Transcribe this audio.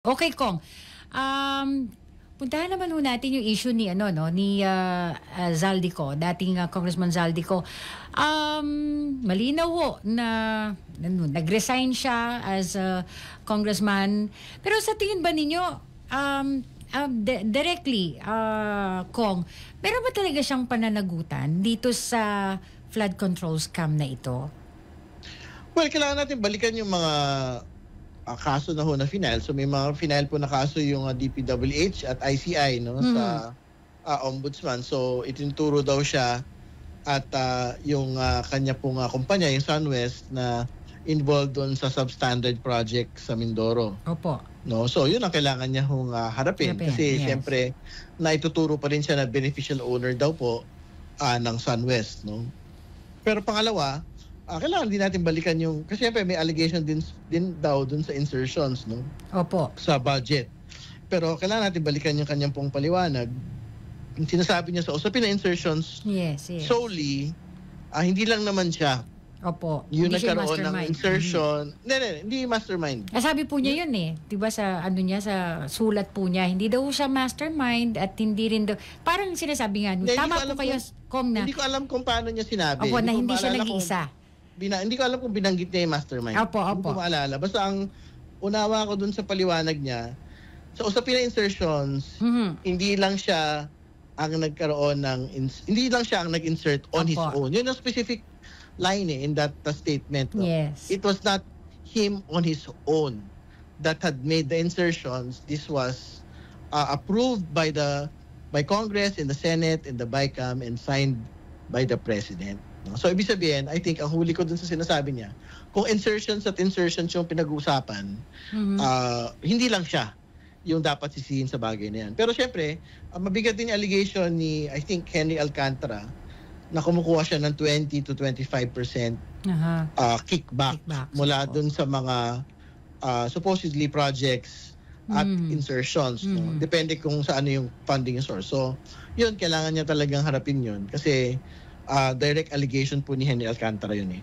Okay, Kong. Puntahan naman ho natin yung issue ni Zaldico, dating Congressman Zaldico. Malinaw ho na nag-resign siya as a congressman. Pero sa tingin ba ninyo directly, Kong, meron ba talaga siyang pananagutan dito sa flood control scam na ito? Well, kailangan natin balikan yung mga kaso na ho na final. So may mga final po na kaso yung DPWH at ICI sa ombudsman. So itinuturo daw siya at yung kanya pong kumpanya, yung SunWest, na involved doon sa substandard project sa Mindoro. Opo. So yun ang kailangan niya hong harapin. Kasi yes. Siyempre naituturo pa rin siya na beneficial owner daw po ng SunWest. Pero pangalawa, kailangan din natin balikan yung, kasi siyempre may allegation din daw dun sa insertions Opo. sa budget. Pero kailangan natin balikan yung kanyang pong paliwanag. Yung sinasabi niya sa usapin na insertions, yes. solely, hindi lang naman siya Opo. yung Hindi siya nagkaroon ng insertion. Hindi mastermind. Sabi po niya yun diba sa sa sulat po niya, hindi daw siya mastermind at hindi rin daw, parang sinasabi nga, tama po kayo, Kong, na hindi ko alam kung paano niya sinabi. Opo, na hindi siya nag-iisa. Hindi ko alam kung binanggit niya yung mastermind. Opo. Hindi ko maalala. Basta ang unawa ko dun sa paliwanag niya, sa usapin na insertions, hindi lang siya ang nagkaroon ng, hindi lang siya ang nag-insert on his own. Yun ang specific line in that statement. Yes. It was not him on his own that had made the insertions. This was approved by Congress, in the Senate, in the BICAM, and signed by the President. So ibig sabihin, I think ang huli ko dun sa sinasabi niya, kung insertions yung pinag-uusapan, hindi lang siya yung dapat sisihin sa bagay na yan. Pero syempre, mabigat din yung allegation ni, I think, Henry Alcantara, na kumukuha siya ng 20 to 25% kickback mula dun sa mga supposedly projects at insertions. Depende kung sa ano yung funding source. So, yun, kailangan niya talagang harapin yun. Kasi direct allegation po ni Henry Alcantara yun